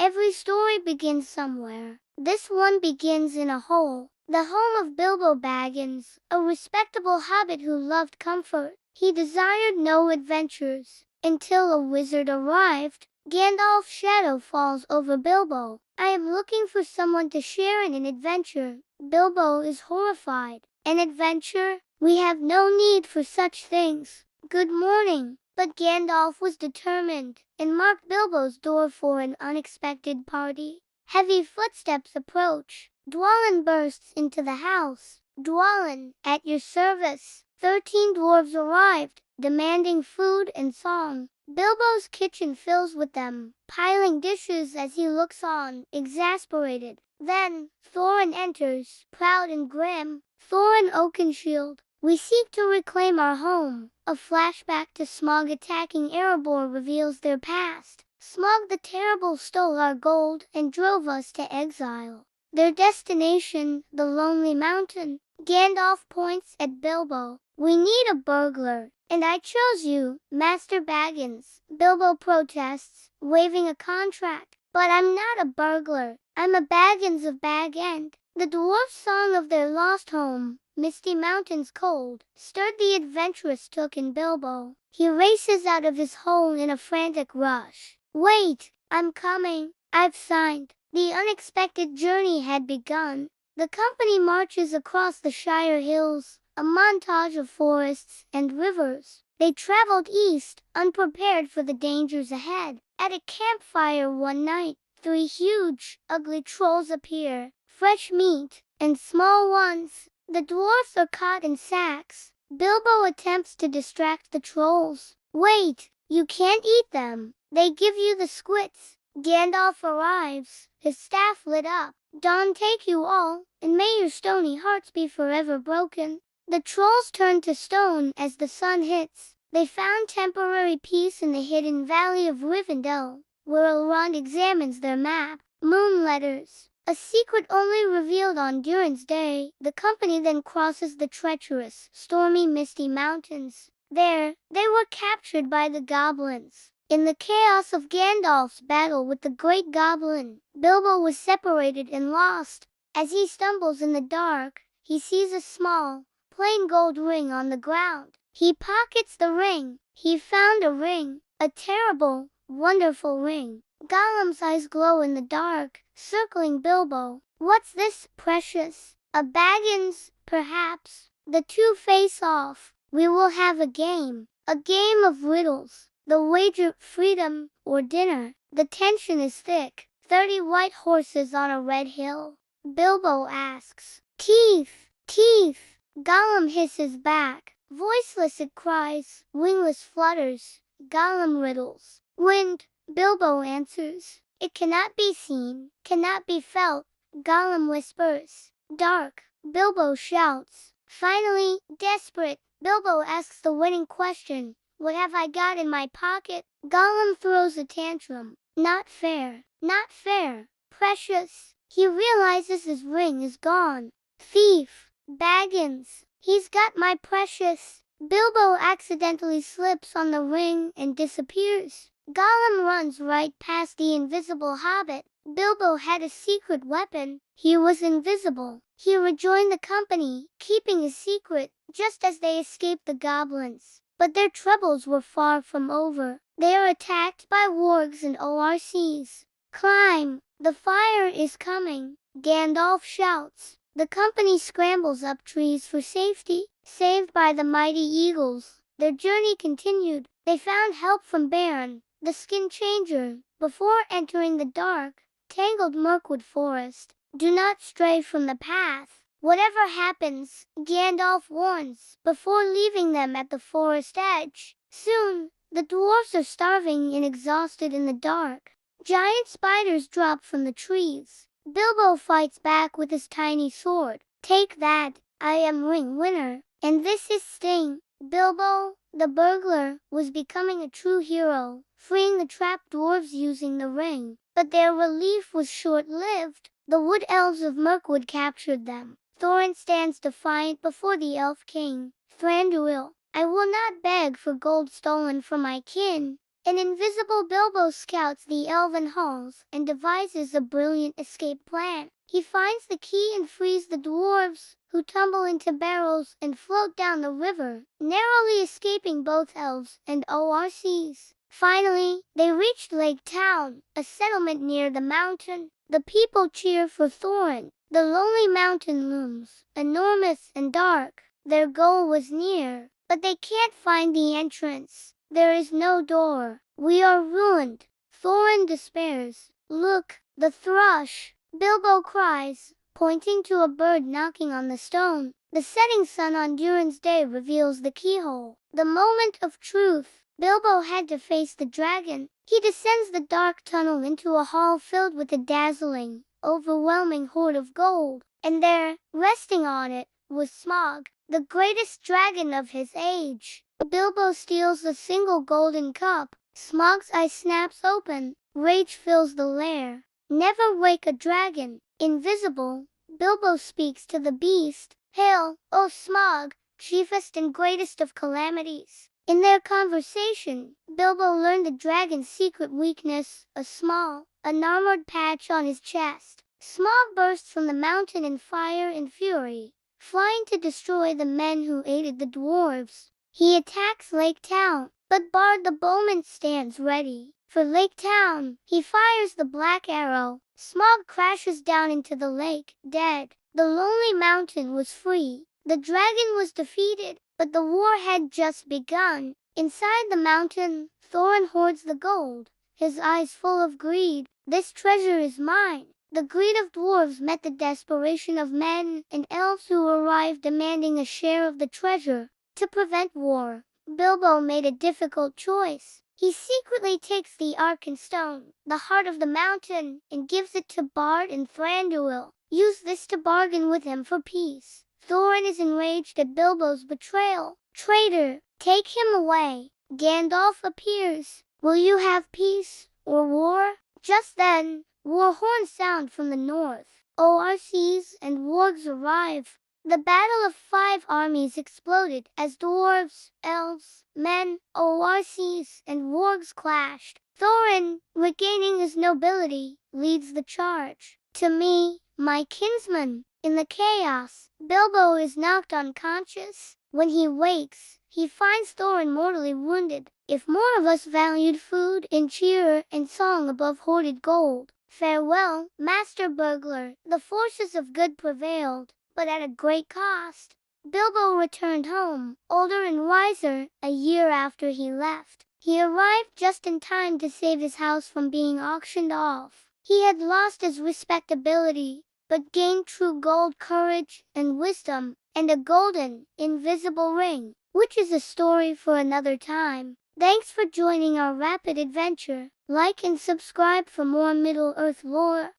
Every story begins somewhere. This one begins in a hole, the home of Bilbo Baggins, a respectable hobbit who loved comfort. He desired no adventures, until a wizard arrived. Gandalf's shadow falls over Bilbo. I am looking for someone to share in an adventure. Bilbo is horrified. An adventure? We have no need for such things. Good morning. But Gandalf was determined, and marked Bilbo's door for an unexpected party. Heavy footsteps approach. Dwalin bursts into the house. Dwalin, at your service. 13 dwarves arrived, demanding food and song. Bilbo's kitchen fills with them, piling dishes as he looks on, exasperated. Then, Thorin enters, proud and grim. Thorin Oakenshield. We seek to reclaim our home. A flashback to Smaug attacking Erebor reveals their past. Smaug the Terrible stole our gold and drove us to exile. Their destination, the Lonely Mountain. Gandalf points at Bilbo. We need a burglar, and I chose you, Master Baggins. Bilbo protests, waving a contract. But I'm not a burglar. I'm a Baggins of Bag End. The dwarf's song of their lost home, Misty Mountains Cold, stirred the adventurous Took in Bilbo. He races out of his hole in a frantic rush. Wait, I'm coming. I've signed. The unexpected journey had begun. The company marches across the Shire hills, a montage of forests and rivers. They traveled east, unprepared for the dangers ahead. At a campfire one night, 3 huge, ugly trolls appear. Fresh meat, and small ones. The dwarfs are caught in sacks. Bilbo attempts to distract the trolls. Wait, you can't eat them. They give you the squits. Gandalf arrives, his staff lit up. Dawn take you all, and may your stony hearts be forever broken. The trolls turn to stone as the sun hits. They found temporary peace in the hidden valley of Rivendell, where Elrond examines their map. Moon letters. A secret only revealed on Durin's Day. The company then crosses the treacherous, stormy Misty Mountains. There, they were captured by the goblins. In the chaos of Gandalf's battle with the Great Goblin, Bilbo was separated and lost. As he stumbles in the dark, he sees a small, plain gold ring on the ground. He pockets the ring. He found a ring, a terrible, wonderful ring. Gollum's eyes glow in the dark, circling Bilbo. What's this, precious? A Baggins, perhaps? The two face off. We will have a game of riddles. The wager, freedom or dinner. The tension is thick. 30 white horses on a red hill. Bilbo asks, Teeth, teeth. Gollum hisses back. Voiceless it cries, wingless flutters. Gollum riddles. Wind. Bilbo answers. It cannot be seen, cannot be felt. Gollum whispers. Dark. Bilbo shouts. Finally, desperate, Bilbo asks the winning question. What have I got in my pocket? Gollum throws a tantrum. Not fair, not fair. Precious. He realizes his ring is gone. Thief. Baggins. He's got my precious. Bilbo accidentally slips on the ring and disappears. Gollum runs right past the invisible hobbit. Bilbo had a secret weapon. He was invisible. He rejoined the company, keeping his secret, just as they escaped the goblins. But their troubles were far from over. They are attacked by wargs and ORCs. Climb! The fire is coming! Gandalf shouts. The company scrambles up trees for safety, saved by the mighty eagles. Their journey continued. They found help from Baron, the skin changer, before entering the dark, tangled Mirkwood forest. Do not stray from the path. Whatever happens, Gandalf warns, before leaving them at the forest edge. Soon, the dwarfs are starving and exhausted in the dark. Giant spiders drop from the trees. Bilbo fights back with his tiny sword. Take that, I am ring winner, and this is Sting. Bilbo, the burglar, was becoming a true hero, freeing the trapped dwarves using the ring. But their relief was short-lived. The wood elves of Mirkwood captured them. Thorin stands defiant before the Elf-King. Thranduil, I will not beg for gold stolen from my kin. An invisible Bilbo scouts the elven halls and devises a brilliant escape plan. He finds the key and frees the dwarves, who tumble into barrels and float down the river, narrowly escaping both elves and ORCs. Finally, they reached Lake Town, a settlement near the mountain. The people cheer for Thorin. The lonely mountain looms, enormous and dark. Their goal was near, but they can't find the entrance. There is no door. We are ruined. Thorin despairs. Look, the thrush, Bilbo cries, pointing to a bird knocking on the stone. The setting sun on Durin's day reveals the keyhole. The moment of truth. Bilbo had to face the dragon. He descends the dark tunnel into a hall filled with a dazzling, overwhelming hoard of gold. And there, resting on it, was Smaug, the greatest dragon of his age. Bilbo steals a single golden cup. Smaug's eye snaps open. Rage fills the lair. Never wake a dragon. Invisible, Bilbo speaks to the beast. Hail, O Smaug, chiefest and greatest of calamities. In their conversation, Bilbo learned the dragon's secret weakness, a small, unarmored patch on his chest. Smaug bursts from the mountain in fire and fury, flying to destroy the men who aided the dwarves. He attacks Lake Town, but Bard the bowman stands ready. For Lake Town, he fires the black arrow. Smaug crashes down into the lake, dead. The lonely mountain was free. The dragon was defeated, but the war had just begun. Inside the mountain, Thorin hoards the gold, his eyes full of greed. This treasure is mine. The greed of dwarves met the desperation of men and elves who arrived demanding a share of the treasure. To prevent war, Bilbo made a difficult choice. He secretly takes the Arkenstone, the heart of the mountain, and gives it to Bard and Thranduil. Use this to bargain with him for peace. Thorin is enraged at Bilbo's betrayal. Traitor, take him away. Gandalf appears. Will you have peace or war? Just then, war horns sound from the north. ORCs and wargs arrive. The Battle of Five Armies exploded as dwarves, elves, men, ORCs, and wargs clashed. Thorin, regaining his nobility, leads the charge. To me, my kinsman, in the chaos, Bilbo is knocked unconscious. When he wakes, he finds Thorin mortally wounded. If more of us valued food and cheer and song above hoarded gold. Farewell, Master Burglar. The forces of good prevailed, but at a great cost. Bilbo returned home, older and wiser, a year after he left. He arrived just in time to save his house from being auctioned off. He had lost his respectability, but gained true gold courage and wisdom, and a golden, invisible ring, which is a story for another time. Thanks for joining our rapid adventure. Like and subscribe for more Middle-earth lore.